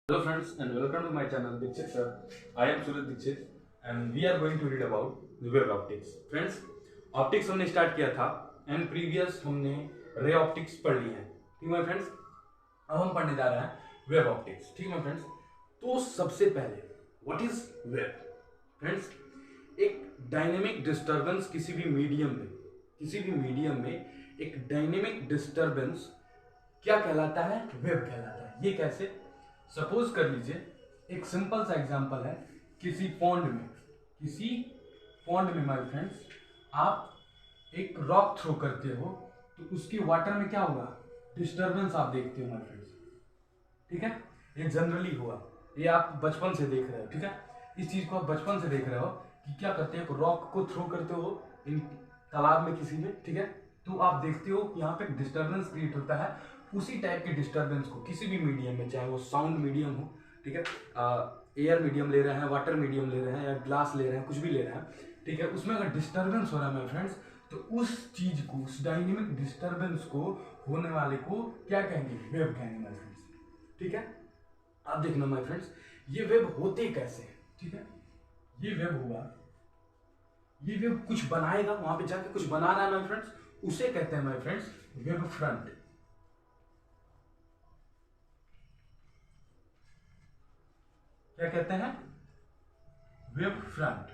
Hello friends and welcome to my channel Dikshit sir. I am Suraj Dikshit and we are going to read about the wave optics. Friends, optics हमने start किया था and previous हमने ray optics पढ़ ली है, ठीक है friends. अब हम पढ़ने जा रहे हैं वेव ऑप्टिक्स, ठीक है फ्रेंड्स। तो सबसे पहले व्हाट इज वेव फ्रेंड्स? एक डायनेमिक डिस्टर्बेंस किसी भी मीडियम में एक डायनेमिक डिस्टर्बेंस क्या कहलाता है? वेव कहलाता है। ये कैसे? सपोज कर लीजिए, एक सिंपल सा एग्जांपल है, किसी पॉन्ड में माय फ्रेंड्स आप एक रॉक थ्रो करते हो तो उसकी वाटर में क्या होगा? डिस्टर्बेंस आप देखते हो माय फ्रेंड्स, ठीक है। ये जनरली हुआ, ये आप बचपन से देख रहे हो, ठीक है। इस चीज को आप बचपन से देख रहे हो कि क्या करते हैं, एक रॉक को थ्रो करते हो इन तालाब में किसी में, ठीक है, तो आप देखते हो कि यहाँ पे डिस्टर्बेंस क्रिएट होता है। उसी टाइप के डिस्टर्बेंस को किसी भी मीडियम में, चाहे वो साउंड मीडियम हो, ठीक है, एयर मीडियम ले रहे हैं, वाटर मीडियम ले रहे हैं, या ग्लास ले रहे हैं, कुछ भी ले रहे हैं, ठीक है, उसमें अगर डिस्टर्बेंस हो रहा है माय फ्रेंड्स, तो उस चीज को, उस डायनेमिक डिस्टर्बेंस को होने वाले को क्या कहेंगे? वेव कहेंगे माय फ्रेंड्स, ठीक है। अब देखना माय फ्रेंड्स, ये वेव होते कैसे हैं, ठीक है। ये वेव हुआ, ये वेव कुछ बनाएगा, वहां पे जाके कुछ बना रहा है माय फ्रेंड्स, उसे कहते हैं माय फ्रेंड्स वेव फ्रंट। क्या कहते हैं? वेव फ्रंट,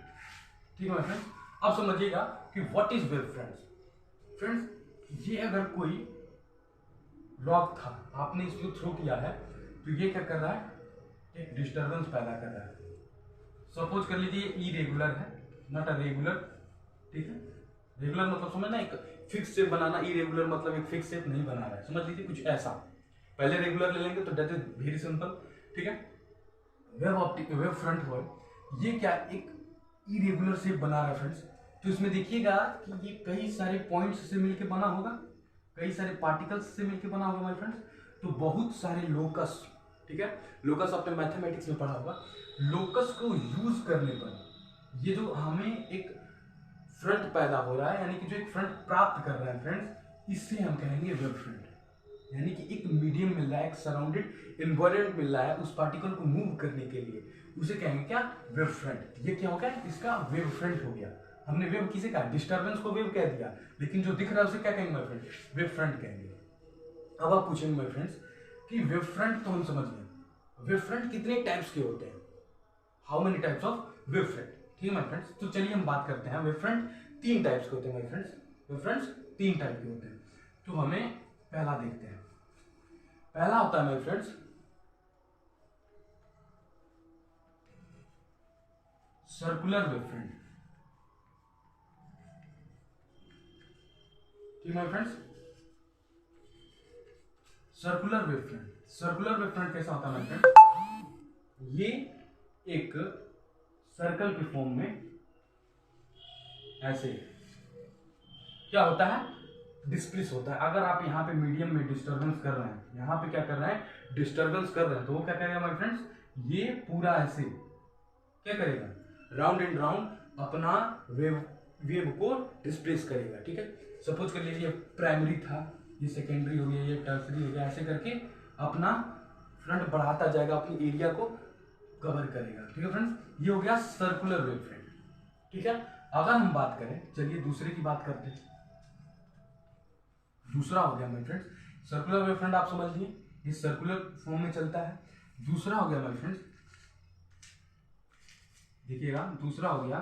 ठीक है माय फ्रेंड्स। अब समझिएगा कि what is wave front. Friends, ये अगर कोई रॉक था, आपने इसको थ्रो किया है, तो ये क्या कर रहा है? एक डिस्टर्बेंस पैदा कर रहा है। सपोज कर लीजिए इरेगुलर है, नॉट अ रेगुलर, ठीक है। रेगुलर मतलब समझना, एक फिक्स शेप बनाना, इरेगुलर मतलब एक फिक्स शेप नहीं बना रहा है, समझ लीजिए कुछ ऐसा। पहले रेगुलर ले लेंगे तो दैट इज वेरी सिंपल, ठीक है। वेव फ्रंट हुआ, ये क्या एक इरेगुलर शेप बना रहा है फ्रेंड्स। तो इसमें देखिएगा कि ये कई सारे पॉइंट्स से मिलकर बना होगा, कई सारे पार्टिकल्स से मिलकर बना होगा माय फ्रेंड्स। तो बहुत सारे लोकस, ठीक है, लोकस आपने मैथमेटिक्स में पढ़ा होगा। लोकस को यूज करने पर ये जो हमें एक फ्रंट पैदा हो रहा है, यानी कि जो एक फ्रंट प्राप्त कर रहा है फ्रेंड्स, इससे हम कहेंगे वेव फ्रंट। यानी कि एक मीडियम मिल रहा है, एक सराउंडेड एनवायरनमेंट मिल रहा है उस पार्टिकल को मूव करने के लिए, उसे कहेंगे क्या? Wave front. ये क्या हो गया? इसका वेव फ्रंट हो गया। हमने वेव किसे कहा? डिस्टर्बेंस को वेव कह दिया, लेकिन जो दिख रहा है उसे क्या कहेंगे माय फ्रेंड? वेव फ्रंट कहेंगे। अब आप पूछेंगे माय फ्रेंड्स कि वेव फ्रंट तो हम समझ गए, वेव फ्रंट कितने टाइप्स के होते हैं? How many types of wave front, ठीक है माय फ्रेंड्स। तो चलिए हम बात करते हैं। वेव फ्रंट 3 टाइप्स के होते हैं my friends. Wave fronts 3 type के होते हैं। तो हमें पहला देखते हैं। पहला होता है my friends circular wave front, ठीक है my friends. Circular wave front, circular wave front कैसा होता है माय फ्रेंड्स? ये एक सर्कल के फॉर्म में ऐसे क्या होता है? डिस्प्लेस होता है। अगर आप यहाँ पे मीडियम में डिस्टर्बेंस कर रहे हैं, यहाँ पे क्या कर रहे हैं? डिस्टर्बेंस कर रहे हैं, तो वो क्या करेगा माय फ्रेंड्स? ये पूरा ऐसे क्या करेगा? राउंड एंड राउंड अपना वेव को डिस्प्लेस करेगा, ठीक है। सपोज कर लीजिए प्राइमरी था, ये सेकेंडरी हो गया, ये टर्सरी हो गया, ऐसे करके अपना फ्रंट बढ़ाता जाएगा, अपनी एरिया को कवर करेगा, ठीक है फ्रेंड्स। ये हो गया सर्कुलर वेव फ्रंट, ठीक है। अगर हम बात करें, चलिए दूसरे की बात करते हैं। दूसरा हो गया my friends circular wave front, आप समझ लिए, ये सर्कुलर फॉर्म में चलता है। दूसरा हो गया माय फ्रेंड्स, देखिएगा, दूसरा हो गया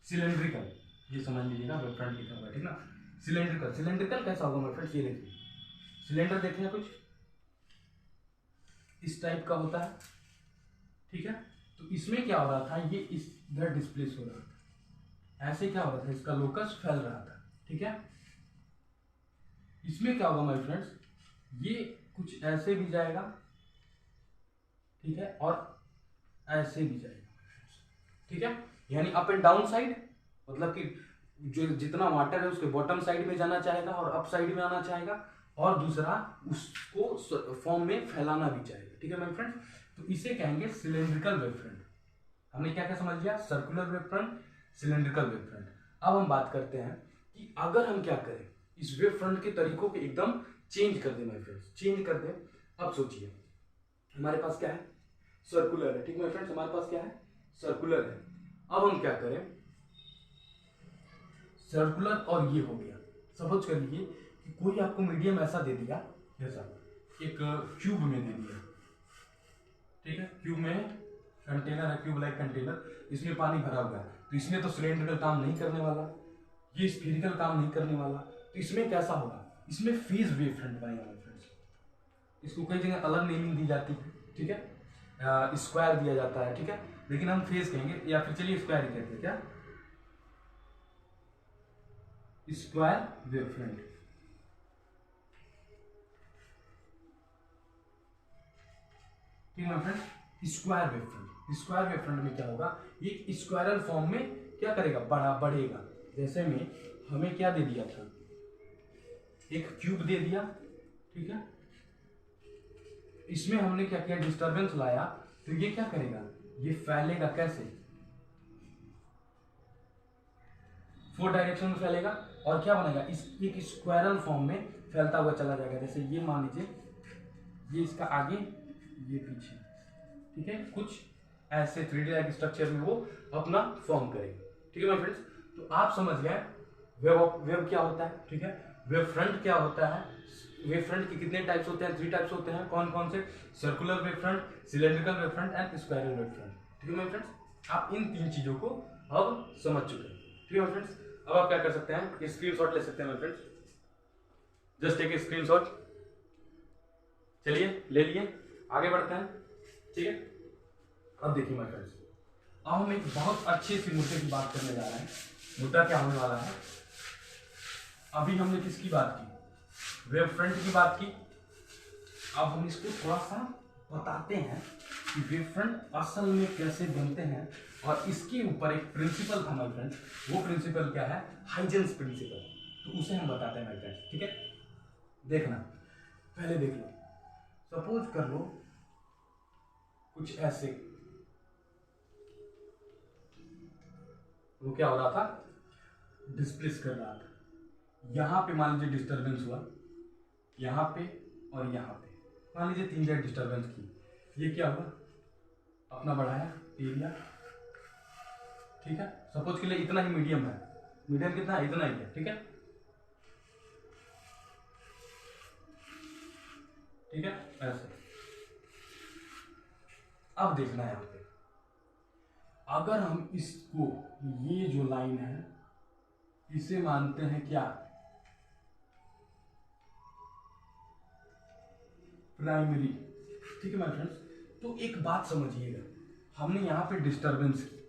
सिलेंड्रिकल। ये समझ लीजिएगा, वेव फ्रंट लिखा हुआ है, ठीक ना। सिलेंड्रिकल, सिलेंड्रिकल कैसा होगा माय फ्रेंड्स? ये देखिए, सिलेंडर देखिए कुछ इस टाइप का होता है, ठीक है। तो इसमें क्या हो रहा था? ये इस इधर डिस्प्लेस हो रहा था, ऐसे क्या हो रहा था? इसका लोकस फैल रहा था, ठीक है। इसमें क्या होगा माय फ्रेंड्स? ये कुछ ऐसे भी जाएगा, ठीक है, और ऐसे भी जाएगा, ठीक है। यानी अप एंड डाउन साइड, मतलब कि जो जितना वाटर है उसके बॉटम साइड में जाना चाहेगा और अप साइड में आना चाहेगा, और दूसरा उसको फॉर्म में फैलाना भी चाहेगा, ठीक है माय फ्रेंड्स। तो इसे कहेंगे सिलेंड्रिकल वेव फ्रंट। हमने क्या क्या समझ लिया? Circular wave front, cylindrical wave front. अब हम बात करते हैं अगर हम क्या करें, इस वेव फ्रंट के तरीकों को एकदम चेंज कर दें माय फ्रेंड्स, चेंज कर दें। अब सोचिए हमारे पास क्या है, सर्कुलर है, ठीक है माय फ्रेंड्स, हमारे पास क्या है, सर्कुलर है। अब हम क्या करें, सर्कुलर और ये हो गया। सपोज कर लीजिए कि कोई आपको मीडियम ऐसा दे दिया, जैसा एक क्यूब में दे दिया, ठीक है, क्यूब में कंटेनर है, क्यूब लाइक कंटेनर, इसमें पानी भरा हुआ है, तो इसमें तो सिलेंड्रिकल काम नहीं करने वाला, ये स्फीरिकल काम नहीं करने वाला, तो इसमें कैसा होगा, इसमें फेज वेव फ्रंट बनेगा फ्रेंड्स। इसको कई जगह अलग नेमिंग दी जाती है, ठीक है, स्क्वायर दिया जाता है, ठीक है, लेकिन हम फेज कहेंगे, या फिर चलिए स्क्वायर ही कहते हैं, क्या, स्क्वायर वेव फ्रंट। ठीक है friends, square wave front, square wave front में क्या होगा, ये स्क्वायरल फॉर्म में क्या करेगा, बढ़ेगा। जैसे में हमें क्या दे दिया था, एक क्यूब दे दिया, ठीक है, इसमें हमने क्या किया, डिस्टरबेंस लाया, तो ये क्या करेगा, ये फैलेगा कैसे, 4 डायरेक्शन में फैलेगा, और क्या बनेगा, इस एक स्क्वायरल फॉर्म में फैलता हुआ चला जाएगा। जैसे ये मान लीजिए, ये इसका आगे, ये पीछे, ठीक है, कुछ ऐसे 3D लाइक स्ट्रक्चर में वो अपना फॉर्म करेगा। ठीक है माय फ्रेंड्स, तो आप समझ गए वेव क्या होता है, ठीक है, वेव फ्रंट क्या होता है, वेव फ्रंट के कितने टाइप्स होते हैं, 3 टाइप्स होते हैं, कौन कौन से, circular wave front, cylindrical wave front end squirrel wave front. ठीक है माय फ्रेंड्स, आप इन 3 चीजों को अब समझ चुके हैं। ठीक है माय फ्रेंड्स, अब आप क्या कर सकते हैं, स्क्रीनशॉट ले सकते हैं my friends, just take a screenshot. चलिए ले लिए, आगे बढ़ते हैं। ठीक है, अब देखिए माय फ्रेंड्स, अब हम एक बहुत अच्छे से मुद्दे की बात करने जा रहे हैं। मुद्दा क्या होने वाला है, अभी हमने किसकी बात की, वेव फ्रंट की बात की। अब हम इसको थोड़ा सा बताते हैं कि वेव फ्रंट असल में कैसे बनते हैं, और इसके ऊपर एक प्रिंसिपल था माय फ्रेंड्स, वो प्रिंसिपल क्या है, हाइजेंस प्रिंसिपल, तो उसे हम बताते हैं माय फ्रेंड्स। ठीक है, देखना, पहले देख लो, सपोज कर लो कुछ ऐसे, वो क्या हो रहा था, डिस्प्लेस कर रहा था, यहां पे मान लीजिए डिस्टर्बेंस हुआ, यहां पे और यहां पे, मान लीजिए 3 जगह डिस्टर्बेंस की, ये क्या हुआ, अपना बढ़ाया एरिया। ठीक है, सपोज के लिए इतना ही मीडियम है, मीडियम कितना है, इतना ही है। ठीक है, ठीक है, ऐसे। अब देखना है यहां पे, अगर हम इसको, ये जो लाइन है इसे मानते हैं क्या, प्राइमरी। ठीक है माय फ्रेंड्स, तो एक बात समझिएगा, हमने यहाँ पे डिस्टरबेंस की,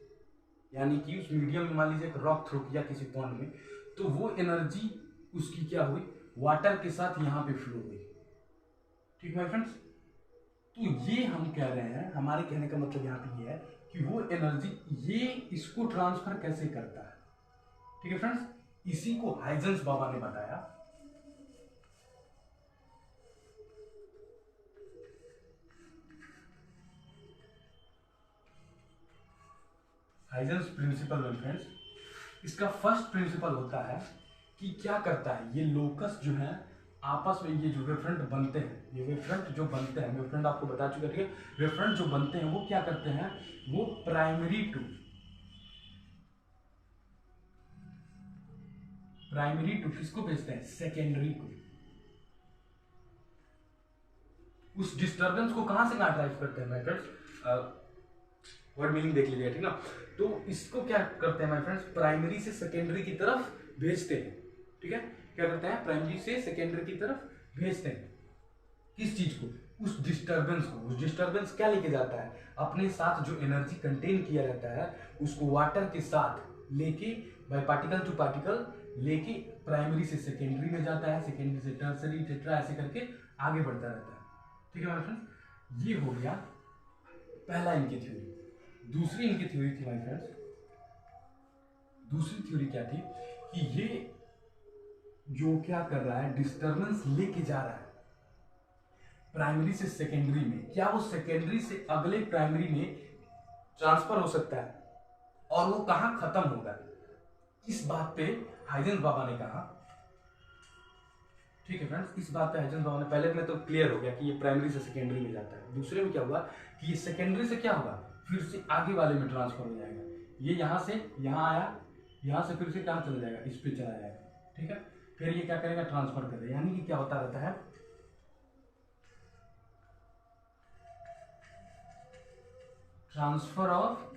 यानी कि उस मीडियम में मान लीजिए एक रॉक थ्रो किया किसी पॉन्ड में, तो वो एनर्जी उसकी क्या हुई, वाटर के साथ यहाँ पे फ्लो हुई। ठीक माय फ्रेंड्स, तो ये हम कह रहे हैं, हमारे कहने का मतलब यहाँ पे ये है कि वो एनर्जी ये इसको ट्रांसफर कैसे करता है। ठीक है फ्रेंड्स, इसी को हाइजेंस बाबा ने बताया। हाइजेंस प्रिंसिपल में फ्रेंड्स, इसका फर्स्ट प्रिंसिपल होता है कि क्या करता है, ये लोकस जो है आपस में, ये जो वेवफ्रंट बनते हैं, ये वेवफ्रंट जो बनते हैं, वेवफ्रंट आपको बता चुका, ठीक है, वेवफ्रंट जो बनते हैं वो क्या करते हैं, वो प्राइमरी टू किसको भेजते हैं, सेकेंडरी को। उस डिस्टरबेंस को कहां से कहां ड्राइव करते हैं माय फ्रेंड्स, वर्ड मीनिंग देख लीजिए, ठीक ना। तो इसको क्या करते हैं माय फ्रेंड्स, प्राइमरी से सेकेंडरी की तरफ भेजते हैं। ठीक है, क्या करते हैं, प्राइमरी से सेकेंडरी की तरफ भेजते हैं, किस चीज को, उस डिस्टरबेंस को। उस डिस्टरबेंस क्या लेके जाता है, अपने साथ जो एनर्जी कंटेन किया रहता है उसको वाटर के साथ लेके, बाय पार्टिकल टू पार्टिकल लेके प्राइमरी से सेकेंडरी में जाता है, सेकेंडरी से टर्सरी, टेट्रा, ऐसे करके आगे बढ़ता रहता है। ठीक है माय फ्रेंड्स, ये हो गया पहला इनकी थ्योरी। दूसरी इनकी थ्योरी थी माय फ्रेंड्स, दूसरी थ्योरी क्या थी कि ये जो क्या कर रहा है, डिस्टरबेंस लेके जा रहा है प्राइमरी से सेकेंडरी में, क्या वो सेकेंडरी से अगले प्राइमरी में ट्रांसफर हो सकता है, और वो कहां खत्म होगा, इस बात पे हाइजेंस बाबा ने कहा, ठीक है फ्रेंड्स, इस बात पे हाइजेंस बाबा ने, पहले में तो क्लियर हो गया कि ये प्राइमरी से सेकेंडरी में जाता है। दूसरे में क्या हुआ कि ये सेकेंडरी से क्या होगा, फिर से आगे वाले में ट्रांसफर हो जाएगा। ये यहाँ से यहाँ आया, यहाँ से फिर से कहाँ चला जाएगा, इस पे चला जाएगा, ठीक है। फिर ये क्या करेगा, ट्रांसफर करेगा, यानी कि क्या होता रहता है, ट्रांसफर ऑफ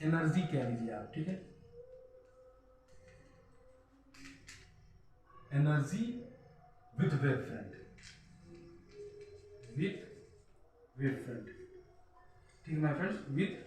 एनर्जी कह लीजिए आप, ठीक है, energy with wave front, with wave front, ठीक है my friends, with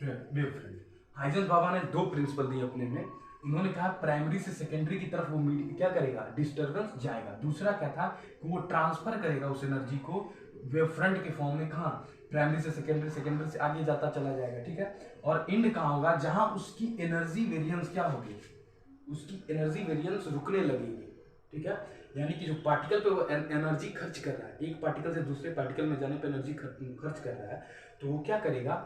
wave front. Huygens बाबा ने दो प्रिंसिपल दिए अपने में। उन्होंने कहा प्राइमरी से सेकेंडरी की तरफ वो क्या करेगा, डिस्टर्बेंस जाएगा। दूसरा क्या था कि वो ट्रांसफर करेगा उस एनर्जी को वेव फ्रंट के फॉर्म में, कहाँ, प्राइमरी से सेकेंडरी, सेकेंडरी से आगे जाता चला जाएगा, ठीक है। और एंड कहाँ होगा, जहां उसकी एनर्जी वेरिएंस क्या होगी, उसकी एनर्जी वेरिएंस रुकने लगेगी, ठीक है। यानी कि जो पार्टिकल पे वो एनर्जी खर्च कर रहा है, एक पार्टिकल से दूसरे पार्टिकल में जाने पे एनर्जी खर्च कर रहा है, तो वो क्या करेगा,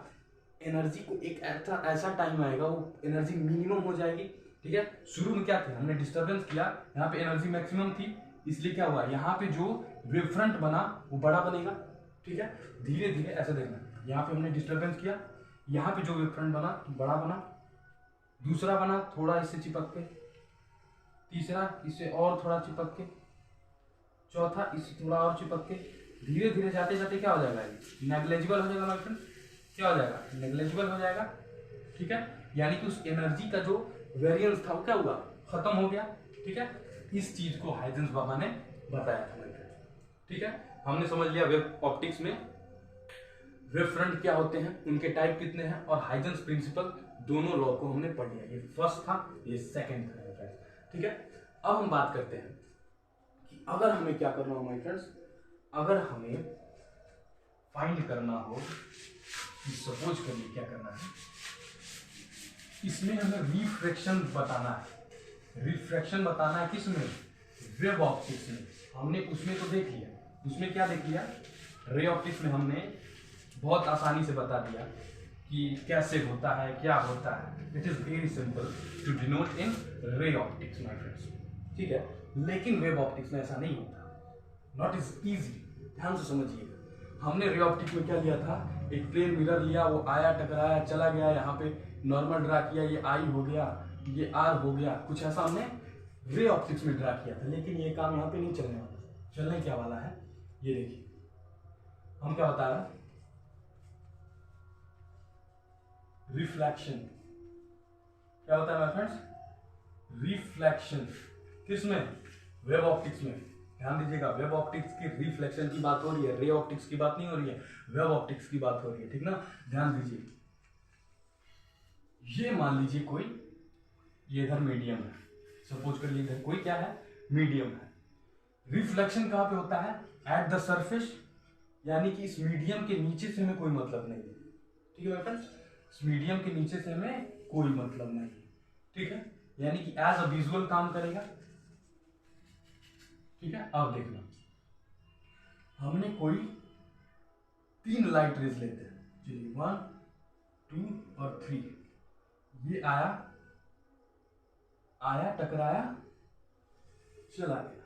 एनर्जी को एक ऐसा टाइम आएगा वो एनर्जी मिनिमम हो जाएगी, ठीक है। शुरू में क्या था, हमने डिस्टर्बेंस किया, यहाँ पे एनर्जी मैक्सिमम थी, इसलिए क्या हुआ, यहाँ पे जो वेव फ्रंट बना वो बड़ा बनेगा, ठीक है। धीरे धीरे ऐसे देखना, यहाँ पे हमने डिस्टर्बेंस किया, यहाँ पे जो वेव फ्रंट बना बड़ा बना, दूसरा बना थोड़ा इससे चिपक के, तीसरा इससे और थोड़ा चिपक के, चौथा इससे थोड़ा और चिपक के, धीरे धीरे जाते जाते क्या हो जाएगा, नेग्लेजिबल हो जाएगा माय फ्रेंड, क्या हो जाएगा, नेग्लेजिबल हो जाएगा, ठीक है। यानी कि उस एनर्जी का जो वेरिएंस था वो क्या हुआ, खत्म हो गया, ठीक है। इस चीज को हाइजेंस बाबा ने बताया था माय फ्रेंड, ठीक है। हमने समझ लिया वेव ऑप्टिक्स में वेव फ्रंट क्या होते हैं, उनके टाइप कितने हैं, और हाइजेंस प्रिंसिपल, दोनों लॉ को हमने पढ़ लिया। ये फर्स्ट था, ये सेकंड था माय फ्रेंड्स, ठीक है। अब हम बात करते हैं कि अगर हमें क्या करना हो माय फ्रेंड्स, अगर हमें फाइंड करना हो, सपोज करिए क्या करना है, इसमें हमें रिफ्रैक्शन बताना है। रिफ्रैक्शन बताना है किसमें, वेव ऑप्टिक्स में। हमने उसमें तो देख लिया, उसमें क्या देख लिया, रे ऑप्टिक्स में हमने बहुत आसानी से बता दिया कि कैसे होता है, क्या होता है। It is very simple to denote in ray optics my friends, ठीक है। लेकिन वेव ऑप्टिक्स में ऐसा नहीं होता, नॉट इज इजी, ध्यान से समझिएगा। हमने रे ऑप्टिक्स में क्या लिया था, एक प्लेन मिरर लिया, वो आया, टकराया, चला गया, यहाँ पे नॉर्मल ड्रा किया, ये आई हो गया, ये आर हो गया, कुछ ऐसा हमने रे ऑप्टिक्स में ड्रा किया था। लेकिन ये काम यहाँ पे नहीं चलने वाला। चलने क्या वाला है, ये देखिए, हम क्या बता रहे हैं, रिफ्लेक्शन। क्या होता है माय फ्रेंड्स, रिफ्लेक्शन, किसमें, वेव ऑप्टिक्स में। ध्यान दीजिएगा, वेव ऑप्टिक्स की रिफ्लेक्शन की बात हो रही है, रे ऑप्टिक्स की बात नहीं हो रही है, वेव ऑप्टिक्स की बात हो रही है, ठीक ना। ध्यान दीजिए, ये मान लीजिए कोई, ये इधर मीडियम है, सपोज कर लीजिए कोई क्या है, मीडियम है। रिफ्लेक्शन कहां पे होता है, एट द सरफेस, यानी कि इस मीडियम के नीचे से हमें कोई मतलब नहीं है, ठीक है फ्रेंड्स, इस मीडियम के नीचे से हमें कोई मतलब नहीं है, ठीक है। यानी कि एज अ विजुअल काम करेगा, ठीक है। अब देखना, हमने कोई 3 लाइट रेज लेते हैं, चलिए 1 2 और 3। ये आया, आया, टकराया, चला गया,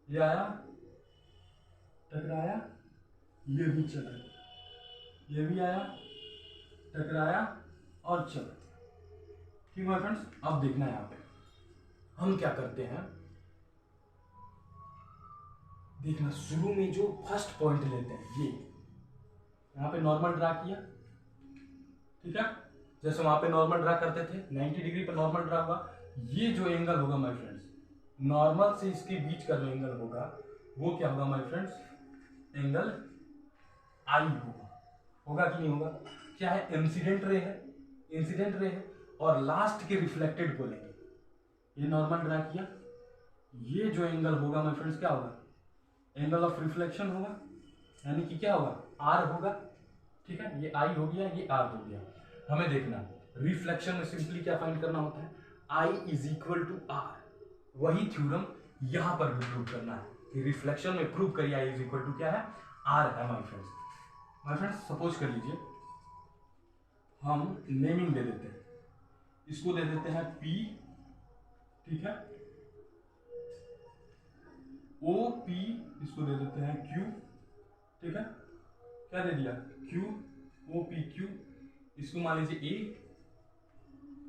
ये आया, टकराया, ये भी चला गया, ये भी आया, टकराया और चला गया, ठीक है फ्रेंड्स। अब देखना यहाँ पे हम क्या करते हैं, देखना, शुरू में जो फर्स्ट पॉइंट लेते हैं, ये यहाँ पे नॉर्मल ड्रा किया, ठीक है, जैसे वहां पे नॉर्मल ड्रा करते थे, 90 डिग्री पर नॉर्मल ड्रा हुआ। ये जो एंगल होगा माय फ्रेंड्स, नॉर्मल से इसके बीच का जो एंगल होगा वो क्या होगा माय फ्रेंड्स, एंगल आई होगा कि नहीं होगा। क्या है, इंसिडेंट रे है, इंसिडेंट रे है, और लास्ट के रिफ्लेक्टेड को लेंगे, ये नॉर्मल ड्रा किया, ये जो एंगल होगा माय फ्रेंड्स क्या होगा, एंगल ऑफ रिफ्लेक्शन होगा, यानी कि क्या होगा, आर होगा, ठीक है। ये आई हो गया, ये आर हो गया। हमें देखना, रिफ्लेक्शन में सिंपली क्या फाइंड करना होता है, I is equal to R. वही थ्योरम यहां पर भी प्रूव करना है कि रिफ्लेक्शन में प्रूव करिए I इज इक्वल टू क्या है, आर है my friends. My friends suppose कर लीजिए हम नेमिंग दे देते हैं, इसको दे देते हैं P, ठीक है, OP, इसको दे देते हैं Q, ठीक है, क्या दे दिया Q, OPQ, इसको मान लीजिए A,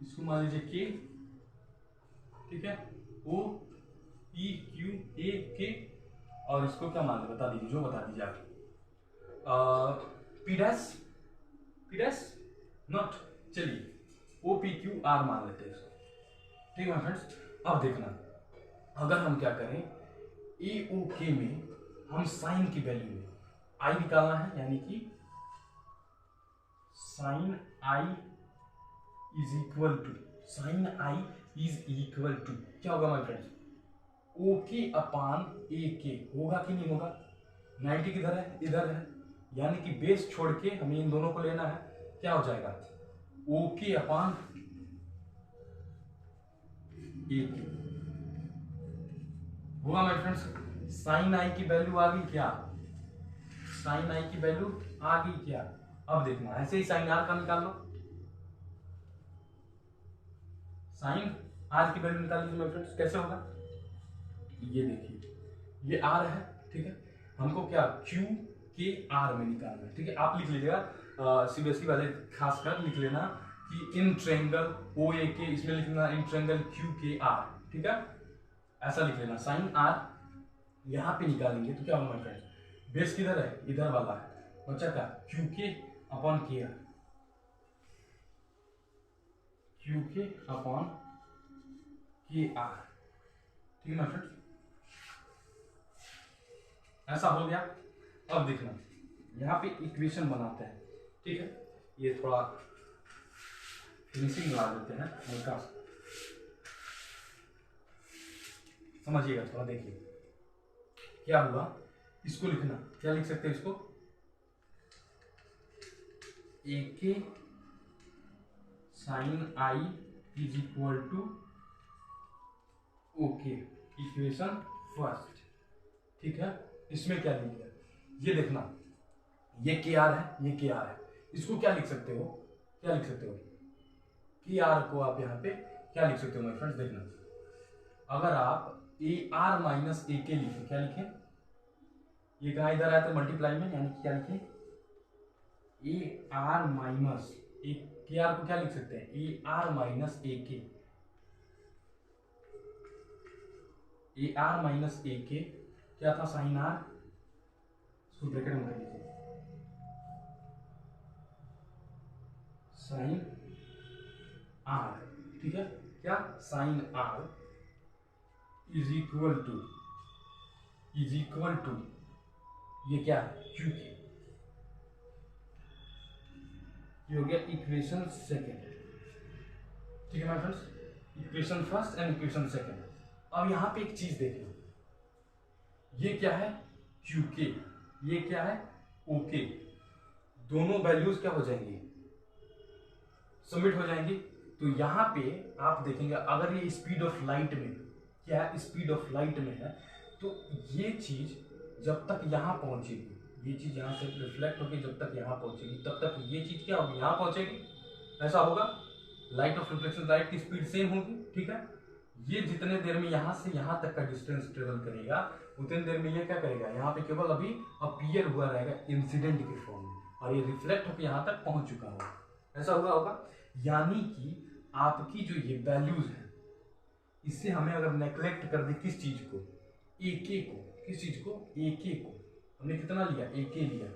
इसको मान लीजिए K, ठीक है, OPQAK, और इसको क्या मान बता दीजिए, जो बता दीजिए आप, P डैश नॉट, चलिए OPQR मान लेते हैं इसको, ठीक है फ्रेंड्स। अब देखना, अगर हम क्या करें, AOK में हम साइन की वैल्यू में I निकालना है, यानी कि sine I is equal to, sine I is equal to क्या होगा my friends, OK upon AK, होगा कि नहीं होगा, 90 किधर है, इधर है, यानी कि बेस छोड़ के हमें इन दोनों को लेना है, क्या हो जाएगा OK अपान AK होगा माय फ्रेंड्स। साइन I की वैल्यू आ गई क्या, साइन I की वैल्यू आ गई क्या। अब देखना, ऐसे ही साइन R का निकाल लो, साइन R की वैल्यू निकाल लीजिए माय फ्रेंड्स, कैसे होगा, ये देखिए, ये R है, ठीक है, हमको क्या QKR में निकालना है, ठीक है, आप लिख लीजिएगा, CBSE वाले खासकर लिख लेना कि इन ट्रायंगल OAK, इसमें लिखना इन ट्रायंगल QKR, ठीक है, ऐसा लिख लेना। साइन R यहाँ पे निकालेंगे तो क्या होगा फ्रेंड्स, बेस किधर है, इधर वाला है, बचा क्या QK upon KR, QK upon KR, ठीक है फ्रेंड्स, ऐसा हो गया। अब देखना, यहाँ पे इक्वेशन बनाते हैं, ठीक है, ये थोड़ा फिनिशिंग लगा देते हैं हल्का, समझिएगा थोड़ा, देखिए क्या हुआ, इसको लिखना, क्या लिख सकते हैं इसको, AK sine I is equal to OK, equation first, ठीक है, इसमें क्या लिख दिया, ये देखना, ये KR है, ये KR है, इसको क्या लिख सकते हो, क्या लिख सकते हो, KR को आप यहाँ पे क्या लिख सकते हो माय फ्रेंड्स, देखना, अगर आप AR माइनस AK लिखें, क्या लिखें, ये कहाँ इधर आया था मल्टीप्लाई में, यानी क्या लिखें, AR माइनस KR को क्या लिख सकते हैं, AR minus AK, AR minus AK क्या था, साइन R, इसको ब्रैकेट में कर लीजिए, साइन R, ठीक है, क्या sine R is equal to ये क्या है QK, ये हो गया इक्वेशन सेकेंड, ठीक है my friends, equation first and equation second. अब यहाँ पे एक चीज देखना, ये क्या है QK, ये क्या है OK, दोनों वैल्यूज क्या हो जाएंगी, सबमिट हो जाएंगी। तो यहाँ पे आप देखेंगे, अगर ये स्पीड ऑफ लाइट में, क्या है स्पीड ऑफ लाइट में है, तो ये चीज जब तक यहाँ पहुंचेगी, ये चीज यहाँ से रिफ्लेक्ट होकर जब तक यहाँ पहुंचेगी, तब तक ये चीज क्या होगी, यहाँ पहुंचेगी, ऐसा होगा, लाइट ऑफ रिफ्लेक्शन, लाइट की स्पीड सेम होगी, ठीक है, ये जितने देर में यहाँ से यहाँ तक का डिस्टेंस ट्रेवल करेगा, उतने देर में ये क्या करेगा, यहाँ पे केवल अभी अपीयर हुआ रहेगा इंसिडेंट के फॉर्म में, और ये रिफ्लेक्ट होकर यहाँ तक पहुंच चुका होगा, ऐसा हुआ होगा। यानी कि आपकी जो ये वैल्यूज है, इससे हमें अगर नेग्लेक्ट कर दे किस चीज को, AK को, किस चीज को, AK को, हमने कितना लिया, AK लिया,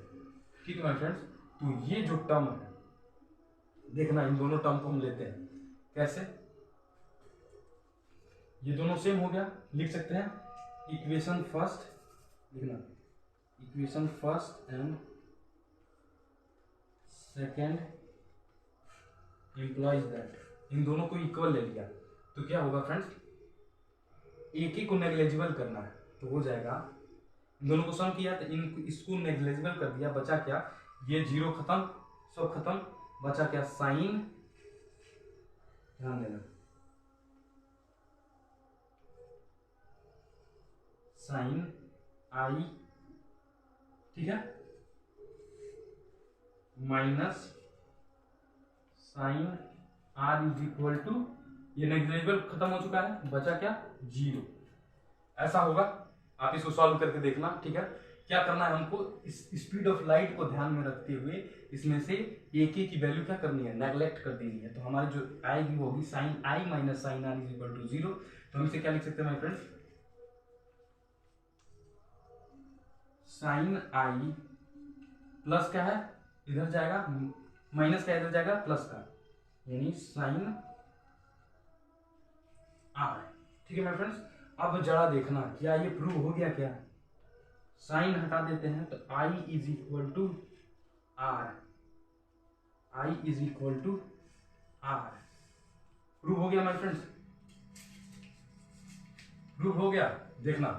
ठीक है माय फ्रेंड्स। तो ये जो टर्म है, देखना, इन दोनों टर्म को हम लेते हैं, कैसे, ये दोनों सेम हो गया, लिख सकते हैं इक्वेशन फर्स्ट, लिखना equation first and second implies that, इन दोनों को इक्वल ले लिया, तो क्या होगा फ्रेंड्स, AK को नेग्लेजिबल करना है, तो हो जाएगा, इन दोनों को सम किया तो इसको नेग्लेजिबल कर दिया, बचा क्या, ये जीरो खत्म, सब खत्म, बचा क्या, साइन, ध्यान देना, साइन I, ठीक है, minus sine R is equal to, ये नेग्लिजिबल खत्म हो चुका है, बचा क्या, 0। ऐसा होगा, आप इसको सॉल्व करके देखना, ठीक है। क्या करना है हमको, इस स्पीड ऑफ लाइट को ध्यान में रखते हुए इसमें से एक की वैल्यू क्या करनी है, नेग्लेक्ट कर देनी है। तो हमारी जो आएगी वो होगी sine I minus sine R is equal to 0। तो हम इसे क्या लिख सकते हैं my friends, sine I plus क्या है, इधर जाएगा माइनस का, इधर जाएगा प्लस का, यानी साइन आर। ठीक है माय फ्रेंड्स। अब जरा देखना क्या ये प्रूव हो गया क्या, साइन हटा देते हैं तो I is equal to R, I is equal to R. Prove हो गया माय फ्रेंड्स, प्रूव हो गया। देखना,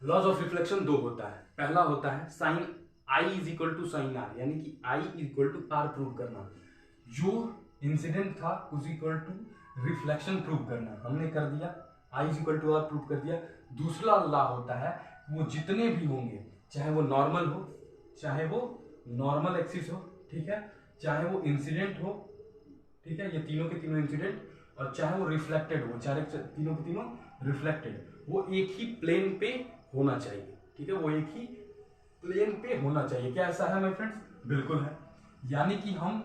लॉज ऑफ रिफ्लेक्शन दो होता है। पहला होता है sine I is equal to sine R, यानी कि I is equal to R prove करना। जो इंसिडेंट था उस इक्वल टू रिफ्लेक्शन प्रूव करना, हमने कर दिया, I is equal to R prove कर दिया। दूसरा लॉ होता है वो जितने भी होंगे, चाहे वो नॉर्मल हो, चाहे वो नॉर्मल एक्सिस हो, ठीक है, चाहे वो इंसिडेंट हो, ठीक है, ये तीनों के तीनों इंसिडेंट, और चाहे वो रिफ्लेक्टेड हो, चाहे तीनों के तीनों रिफ्लेक्टेड, वो एक ही प्लेन पे होना चाहिए। ठीक है, वो एक ही प्लेन पे होना चाहिए। क्या ऐसा है माय फ्रेंड्स? बिल्कुल है। यानी कि हम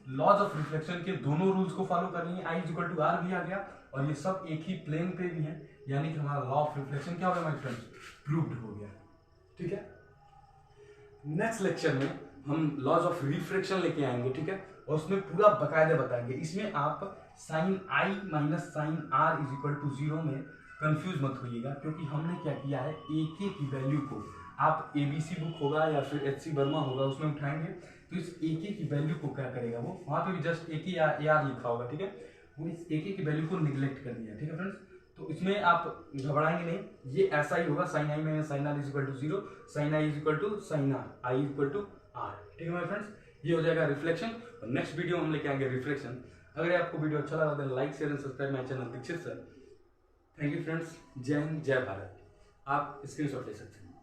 लॉज ऑफ रिफ्लेक्शन के दोनों रूल्स को फॉलो कर लेंगे। आई इज इक्वल टू आर भी आ गया और ये सब एक ही प्लेन पे भी है, यानी कि हमारा लॉ ऑफ रिफ्लेक्शन क्या हो गया माय फ्रेंड्स? प्रूव्ड हो गया। ठीक है, नेक्स्ट लेक्चर में हम लॉज ऑफ रिफ्रैक्शन लेके आएंगे, ठीक है, और उसमें पूरा बकायदे बताएंगे। इसमें आप sine I minus sine R is equal to 0 में कंफ्यूज मत होइएगा, क्योंकि हमने क्या किया है, एक एक की वैल्यू को आप एबीसी बुक होगा या फिर एचसी वर्मा होगा उसमें उठाएंगे, तो इस एक एक की वैल्यू को क्या करेगा, वो वहाँ पे भी जस्ट एक ही AR लिखा होगा, ठीक है, वो इस एक एक की वैल्यू को निगलेक्ट कर दिया। ठीक है फ्रेंड्स, तो इसमें आप घबराएंगे नहीं, ये ऐसा ही होगा, sine I minus sine R is equal to 0, sine I is equal to sine R, I is equal to R. ठीक है माय फ्रेंड्स, ये हो जाएगा रिफ्लेक्शन। और नेक्स्ट वीडियो हम लेके आएंगे रिफ्लेक्शन। अगर आपको वीडियो अच्छा लगा तो like share and subscribe my channel Dikshit sir. Thank you friends, जय हिंद, जय भारत। आप स्क्रीनशॉट ले सकते हैं।